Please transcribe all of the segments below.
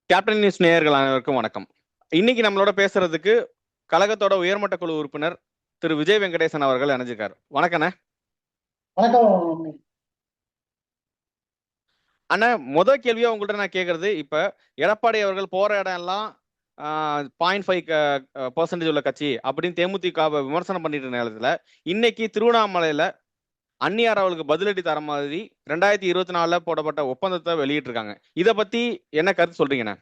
Captain news நேயர்கள் அனைவருக்கும் வணக்கம். இன்னைக்கு நம்மளோட பேசுறதுக்கு கழகத்தோட உயர்மட்ட குழு உறுப்பினர் திரு விஜய் வெங்கடேசன் அவர்கள் இணைஞ்சிருக்காரு. வணக்கண்ணே. வணக்கம் அண்ணா, முதல் கேள்வியா உங்கள்கிட்ட நான் கேட்கறது, இப்ப எடப்பாடி அவர்கள் போற இடம் எல்லாம் 0.5% உள்ள கட்சி அப்படின்னு தேமுதிக விமர்சனம் பண்ணிட்டு இருந்த நேரத்துல இன்னைக்கு திருவண்ணாமலையில அந்நியார் அவர்களுக்கு பதிலடி தர மாதிரி 2024 போடப்பட்ட ஒப்பந்தத்தை வெளியிட்டு இருக்காங்க. இத பத்தி என்ன கருத்து சொல்றீங்கண்ணா?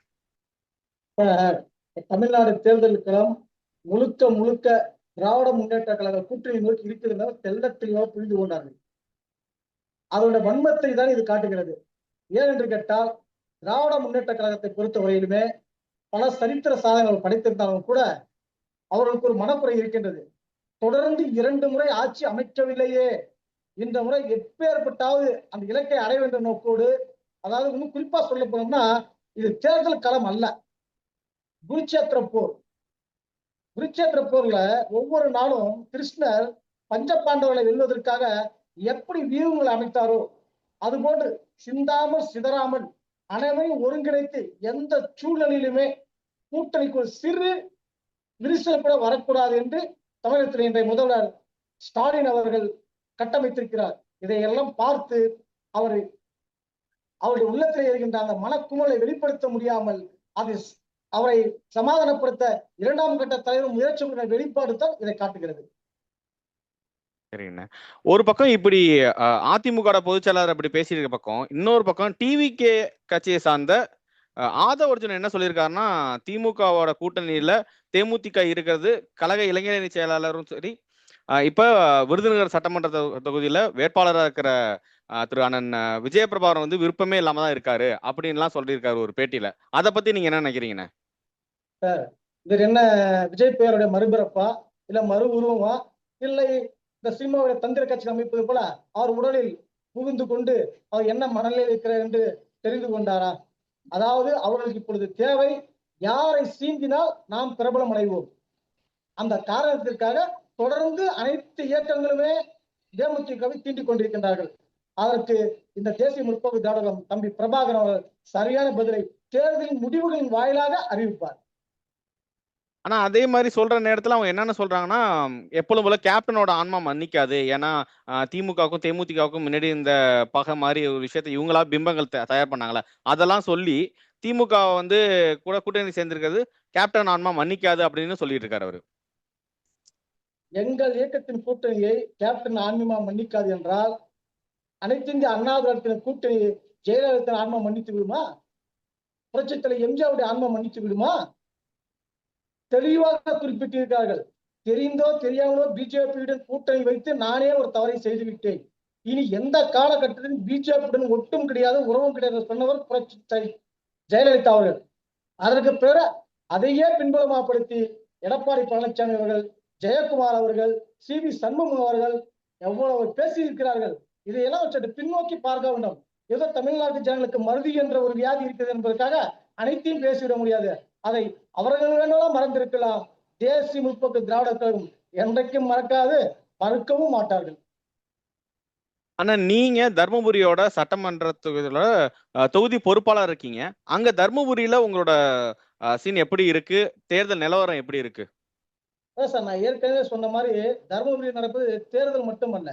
தமிழ்நாடு தேர்தல் களம் முழுக்க முழுக்க திராவிட முன்னேற்ற கழக கூட்டணி நோக்கி இருக்கிறத தெல்ல தெளிவாக புரிந்து கொண்டார்கள். அதோட வன்மத்தை தான் இது காட்டுகிறது. ஏன் என்று கேட்டால், திராவிட முன்னேற்ற கழகத்தை பொறுத்தவரையிலுமே பல சரித்திர சாதனைகள் படைத்திருந்தாலும் கூட அவர்களுக்கு ஒரு மனக்குறை இருக்கின்றது. தொடர்ந்து 2 முறை ஆட்சி அமைக்கவில்லையே, இந்த முறை எப்பேற்பட்டாவது அந்த இலக்கை அடைய வேண்டும் நோக்கோடு, அதாவது இன்னும் குறிப்பா சொல்ல போனோம்னா, இது தேர்தல் களம் அல்ல, குருச்சேத்திர போர். குருச்சேத்திர போர்ல ஒவ்வொரு நாளும் கிருஷ்ணர் பஞ்சபாண்டவர்களை வெல்வதற்காக எப்படி வியூகங்களை அமைத்தாரோ அதுபோன்று சிந்தாமல் சிதறாமல் அனைவரையும் ஒருங்கிணைத்து எந்த சூழ்நிலையிலுமே கூட்டணிக்குள் சிறு விரிசல் கூட வரக்கூடாது என்று தமிழகத்தில் இன்றைய முதல்வர் ஸ்டாலின் அவர்கள் கட்டமைத்திருக்கிறார். இதையெல்லாம் பார்த்து அவருடைய உள்ளத்தில் இருக்கின்ற அந்த மனக்குமலை வெளிப்படுத்த முடியாமல் அது அவரை சமாதானப்படுத்த 2ஆம் கட்ட தலைவர் முயற்சி வெளிப்பாடு தான் இதை காட்டுகிறது. சரிங்கண்ணா. ஒரு பக்கம் இப்படி அதிமுக பொதுச் செயலாளர் அப்படி பேசியிருக்க பக்கம், இன்னொரு பக்கம் டிவிகே கட்சியை சார்ந்த ஆதவ அர்ஜுன் என்ன சொல்லியிருக்காருன்னா, திமுகவோட கூட்டணியில தேமுதிக இருக்கிறது, கழக இளைஞரணி செயலாளரும் சரி, இப்ப விருதுநகர் சட்டமன்ற தொகுதியில வேட்பாளராக இருக்கிற திரு அண்ணன் விஜயபிரபாகரன் வந்து விருப்பமே இல்லாம தான் இருக்காரு அப்படின்லாம் சொல்லியிருக்காரு ஒரு பேட்டியில. அதை பத்தி நீங்க என்ன நினைக்கிறீங்கண்ணா? இது என்ன விஜய் பெயருடைய மறுபிறப்பா, இல்ல மறு உருவமா, இல்லை இந்த சினிமாவுடைய தந்திர கட்சி அமைப்பது போல அவர் உடலில் புகுந்து கொண்டு அவர் என்ன மனநிலையில் இருக்கிறார் என்று தெரிந்து கொண்டாரா? அதாவது அவர்களுக்கு இப்பொழுது தேவை, யாரை சீந்தினால் நாம் பிரபலம் அடைவோம். அந்த காரணத்திற்காக தொடர்ந்து அனைத்து இயக்கங்களுமே தேமுதிகவை தீண்டிக் கொண்டிருக்கின்றார்கள். அதற்கு இந்த தேசிய முற்போக்கு திராவிடம் தம்பி பிரபாகரன் அவர்கள் சரியான பதிலை தேர்தலின் முடிவுகளின் வாயிலாக அறிவிப்பார். ஆனா அதே மாதிரி சொல்ற நேரத்துல அவங்க என்னென்ன சொல்றாங்கன்னா, எப்பொழுதும் போல கேப்டனோட ஆன்மா மன்னிக்காது. ஏன்னா திமுகவுக்கும் தேமுதிகவுக்கும் முன்னாடி இந்த பகை மாதிரி ஒரு விஷயத்த இவங்களா பிம்பங்கள் தயார் பண்ணாங்களே, அதெல்லாம் சொல்லி திமுக வந்து கூட கூட்டணி சேர்ந்திருக்கிறது கேப்டன் ஆன்மா மன்னிக்காது அப்படின்னு சொல்லிட்டு இருக்காரு அவரு. எங்கள் இயக்கத்தின் கூட்டணியை கேப்டன் ஆன்மா மன்னிக்காது என்றால், அனைத்து இந்திய அண்ணா திராவிடத்தின் கூட்டணி ஜெயலலிதா ஆன்மா மன்னித்து விடுமா? புரட்சித் தலைவர் எம்ஜிஆருடைய ஆன்மா மன்னித்து விடுமா? தெளிவாக குறிப்பிட்டிருக்கிறார்கள். தெரிந்தோ தெரியாமலோ பிஜேபியுடன் கூட்டணி வைத்து நானே ஒரு தவறை செய்துவிட்டேன், இனி எந்த காலகட்டத்திலும் பிஜேபியுடன் ஒட்டும் கிடையாது, உறவும் கிடையாது சொன்னவர் புரட்சி ஜெயலலிதா அவர்கள். அதற்கு பிறகு அதையே பின்புலமாப்படுத்தி எடப்பாடி பழனிசாமி அவர்கள், ஜெயக்குமார் அவர்கள், சி.வி. சண்முகம் அவர்கள் எவ்வளவு பேசியிருக்கிறார்கள். இதையெல்லாம் வச்சுட்டு பின்னோக்கி பார்க்க வேண்டும். ஏதோ தமிழ்நாட்டு ஜனங்களுக்கு மருதி என்ற ஒரு வியாதி இருக்குது என்பதற்காக அனைத்தையும் பேசிவிட முடியாது. அதை அவர்கள் வேணாலும் மறந்திருக்கலாம். தேசிய முற்போக்கு திராவிட கழகம் என்றைக்கும் மறக்காது, மறுக்கவும் மாட்டார்கள். ஆனா நீங்க தர்மபுரியோட சட்டமன்ற தொகுதி பொறுப்பாளர் இருக்கீங்க. அங்க தர்மபுரியில உங்களோட சீன் எப்படி இருக்கு? தேர்தல் நிலவரம் எப்படி இருக்கு? சார், நான் ஏற்கனவே சொன்ன மாதிரி தர்மபுரி நடப்பது தேர்தல் மட்டுமல்ல,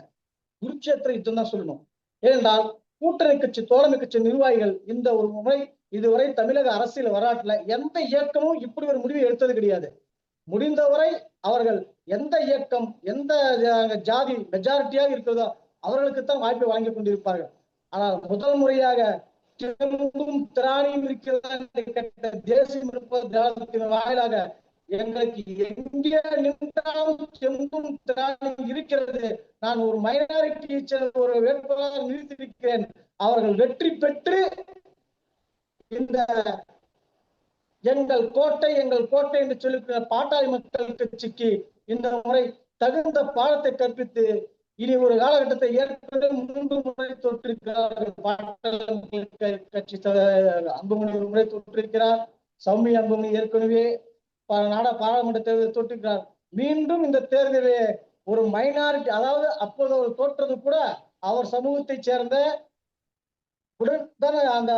குருட்சேத்திர யுத்தம் தான் சொல்லணும். ஏனென்றால் கூட்டணி கட்சி தோழமை கட்சி நிர்வாகிகள் இந்த ஒரு முறை இதுவரை தமிழக அரசியல் வரலாற்றுல எந்த இயக்கமும் இப்படி ஒரு முடிவை எடுத்தது கிடையாது. முடிந்தவரை அவர்கள் எந்த இயக்கம் எந்த ஜாதி மெஜாரிட்டியாக இருக்கிறதோ அவர்களுக்குத்தான் வாய்ப்பை வழங்கி கொண்டிருப்பார்கள். ஆனால் முதல் முறையாக திராணியும் இருக்கிறதா தேசிய திராவிடத்தின் வாயிலாக எங்களுக்கு எங்கே நின்றாலும் செம்பும் திராணி இருக்கிறது, நான் ஒரு மைனாரிட்டியை சேர்ந்த ஒரு வேட்பாளராக நிறுத்தியிருக்கிறேன், அவர்கள் வெற்றி பெற்று இந்த எங்கள் கோட்டை என்று சொல்லியிருக்கிற பாட்டாளி மக்கள் கட்சிக்கு இந்த முறை தகுந்த பாடத்தை கற்பித்து இனி ஒரு காலகட்டத்தை ஏற்கனவே 3 முறை தொற்றிருக்கிறார்கள். பாட்டாளி கட்சி அன்புமணி ஒரு முறை தொற்றிருக்கிறார், சௌமி அன்புமணி ஏற்கனவே பாராளுமன்ற தேர்தலில் தொற்றிருக்கிறார். மீண்டும் இந்த தேர்தலே ஒரு மைனாரிட்டி, அதாவது அப்போது அவர் தோற்றது கூட அவர் சமூகத்தை சேர்ந்த உடன்தானே அந்த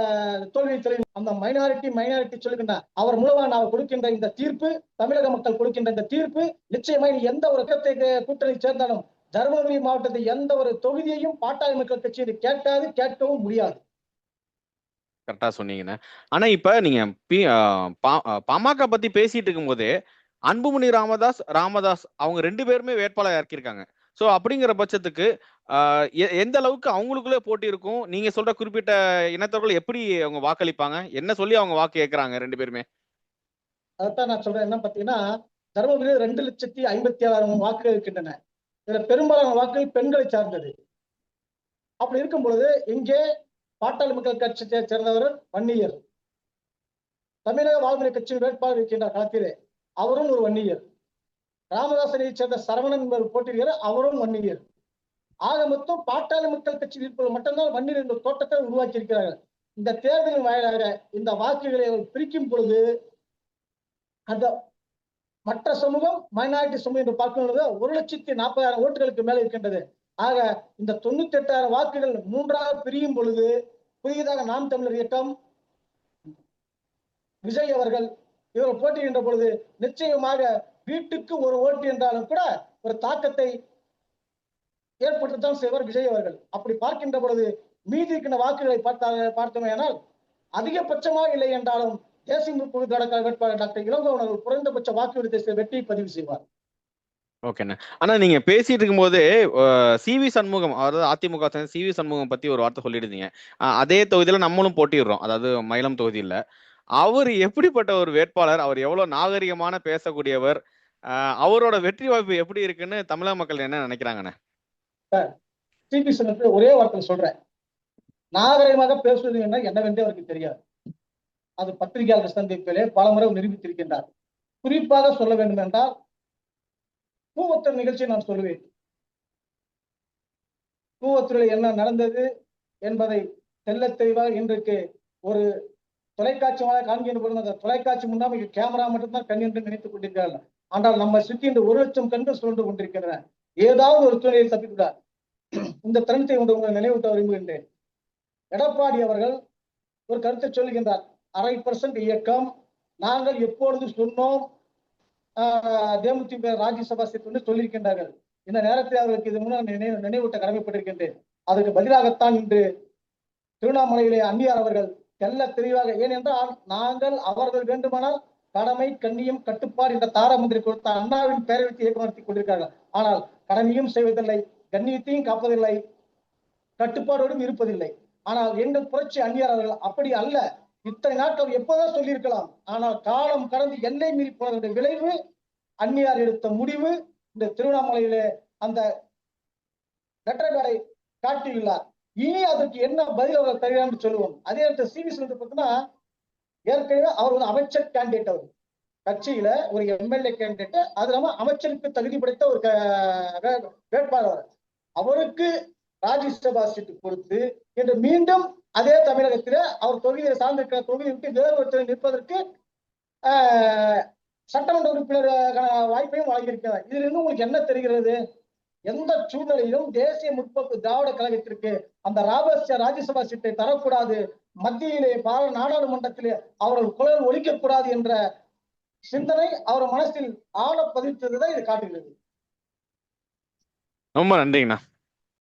தோல்வியை தெரியும். அந்த மைனாரிட்டி சொல்லுகின்ற அவர் மூலமா நான் கொடுக்கின்ற இந்த தீர்ப்பு, தமிழக மக்கள் கொடுக்கின்ற இந்த தீர்ப்பு நிச்சயமா எந்த ஒரு கூட்டணி சேர்ந்தாலும் தருமபுரி மாவட்டத்தில் எந்த ஒரு தொகுதியையும் பாட்டாளி மக்கள் கட்சி கேட்கவும் முடியாது. கரெக்டா சொன்னீங்கண்ணே. ஆனா இப்ப நீங்க பாமக பத்தி பேசிட்டு இருக்கும் போதே அன்புமணி ராமதாஸ் அவங்க 2 பேருமே வேட்பாளர் இறக்கியிருக்காங்க. சோ அப்படிங்கிற பட்சத்துக்கு எந்த அளவுக்கு அவங்களுக்குள்ளே போட்டி இருக்கும்? நீங்க சொல்ற குறிப்பிட்ட இனத்தவர்கள் எப்படி அவங்க வாக்களிப்பாங்க? என்ன சொல்லி அவங்க வாக்கு கேட்கறாங்க 2 பேருமே? அதைத்தான் நான் சொல்றேன். என்ன பாத்தீங்கன்னா, தருமபுரியில் 2,57,000 வாக்குகள் இருக்கின்றன. இதுல பெரும்பாலான வாக்குகள் பெண்களை சார்ந்தது. அப்படி இருக்கும் பொழுது இங்கே பாட்டாளி மக்கள் கட்சியை சேர்ந்தவர் வன்னியர், தமிழக வாழ்முறை கட்சியின் வேட்பாளர் இருக்கின்ற களத்திலே அவரும் ஒரு வன்னியர், ராமதாசனை சேர்ந்த சரவணன் என்பவர் போட்டியிடுகிறார், அவரும் வன்னியர். ஆக மொத்தம் பாட்டாளி மக்கள் கட்சி இருப்பது மட்டும்தான் வன்னியர் என்ற தோட்டத்தை உருவாக்கி இருக்கிறார்கள். இந்த தேர்தலின் வாயிலாக இந்த வாக்குகளை பிரிக்கும் பொழுது அந்த மற்ற சமூகம் மைனாரிட்டி சமூகம் என்று பார்க்கும் பொழுது 1,40,000 ஓட்டுகளுக்கு மேல இருக்கின்றது. ஆக இந்த 98,000 வாக்குகள் 3ஆக பிரியும் பொழுது புதியதாக நாம் தமிழர் இயக்கம், விஜய் அவர்கள் இவர் போட்டியின்ற பொழுது நிச்சயமாக வீட்டுக்கு ஒரு ஓட்டு என்றாலும் கூட ஒரு தாக்கத்தை ஏற்படுத்தத்தான் செய்வார் விஜய் அவர்கள். அப்படி பார்க்கின்ற பொழுது மீதி இருக்கின்ற வாக்குகளை பார்த்தோமேயானால் அதிகபட்சமாக இல்லை என்றாலும் தேசிய முற்போக்கு கழக வேட்பாளர் டாக்டர் இளங்கோவன் அவர்கள் குறைந்தபட்ச வாக்கு விகிதத்தை வெற்றியை பதிவு செய்வார். ஓகேண்ணே. ஆனா நீங்க பேசிட்டு இருக்கும் போதே சிவி சண்முகம், அதாவது அதிமுக சிவி சண்முகம் பத்தி ஒரு வார்த்தை சொல்லிடுறீங்க. அதே தொகுதியில நம்மளும் போட்டிடுறோம், அதாவது மயிலம் தொகுதியில. அவர் எப்படிப்பட்ட ஒரு வேட்பாளர்? அவர் எவ்வளவு நாகரிகமான பேசக்கூடியவர்? அவரோட வெற்றி வாய்ப்பு எப்படி இருக்குன்னு தமிழக மக்கள் என்ன நினைக்கிறாங்கண்ணே? சிபி சண்முகத்துக்கு ஒரே வார்த்தை சொல்றேன், நாகரிகமாக பேசுவது என்னவென்றே அவருக்கு தெரியாது. அது பத்திரிகையாளர் சந்திப்பிலே பலமுறை நிரூபித்திருக்கின்றார். குறிப்பாக சொல்ல வேண்டும் என்றால் கூவத்தூர் நிகழ்ச்சியை நான் சொல்லுவேன். கூவத்தூரில் என்ன நடந்தது என்பதை தெல்ல தெளிவாக இன்றைக்கு ஒரு தொலைக்காட்சி காண்கின்ற பொழுது அந்த தொலைக்காட்சி முன்னாள் கேமரா மட்டும்தான் கண் என்று நினைத்துக் கொண்டிருக்கிறார்கள். ஆனால் நம்ம சுற்றி இந்த 1,00,000 கண்கள் சுழன்று கொண்டிருக்கின்றன. ஏதாவது ஒரு துறையில் தப்பிவிட்டார். இந்த தருணத்தை உங்களை நினைவூட்ட விரும்புகின்றேன். எடப்பாடி அவர்கள் ஒரு கருத்தை சொல்லுகின்றார், 1/2% இயக்கம். நாங்கள் எப்பொழுது சொன்னோம், தேமுதிக ராஜ்யசபா சீட் சொல்லியிருக்கின்றார்கள். இந்த நேரத்தில் அவர்களுக்கு இது முன்னால் நினைவூட்ட கடமைப்பட்டிருக்கின்றேன். அதற்கு பதிலாகத்தான் இன்று திருவண்ணாமலையிலே அந்நியார் அவர்கள் தெல்ல தெளிவாக, ஏனென்றால் நாங்கள் அவர்கள் வேண்டுமானால் கடமை, கண்ணியம், கட்டுப்பாடு என்ற தாரமந்திரி கொடுத்த அண்ணாவின் பெயரை வைத்து இயக்கம் நடத்தி கொண்டிருக்கிறார்கள். ஆனால் கடமையும் செய்வதில்லை, கண்ணியத்தையும் காப்பதில்லை, கட்டுப்பாடோடும் இருப்பதில்லை. ஆனால் எங்கள் புரட்சி அந்நியார் அவர்கள் அப்படி அல்ல. இத்தனை நாட்கள் எப்போதான் சொல்லியிருக்கலாம், ஆனால் காலம் கடந்து எல்லை மீறி போனதுடைய விளைவு அந்நியார் எடுத்த முடிவு. இந்த திருவண்ணாமலையிலே அந்த லெட்டர் பேடை காட்டியுள்ளார். இனி அதற்கு என்ன பதில் அவர் தருகிறார் சொல்லுவோம். அதே நேரத்தில் சிவி சண்முகம் பார்த்தீங்கன்னா, ஏற்கனவே அவர் ஒரு அமைச்சர் கேண்டிடேட், அவர் கட்சியில ஒரு எம்எல்ஏ கேண்டிடேட், அது இல்லாம அமைச்சருக்கு தகுதி படைத்த ஒரு வேட்பாளர். அவருக்கு ராஜ்யசபா சீட்டு கொடுத்து இன்று மீண்டும் அதே தமிழகத்தில அவர் தொகுதியை சார்ந்திருக்கிற தொகுதியை விட்டு வேறு ஒருத்தரை நிற்பதற்கு சட்டமன்ற உறுப்பினருக்கான வாய்ப்பையும் வழங்கியிருக்கிறார். இதுல இருந்து உங்களுக்கு என்ன தெரிகிறது? எந்த சூழ்நிலையிலும் தேசிய முற்போக்கு திராவிட கழகத்திற்கு அந்த ராஜ்யசபா சீட்டை தரக்கூடாது, மத்தியிலே நாடாளுமன்றத்திலே அவர்கள் குரல் ஒலிக்கக்கூடாது என்ற சிந்தனை அவர் மனசில் ஆழ பதித்ததுதான் இது காட்டுகிறது. ரொம்ப நன்றிங்கண்ணா.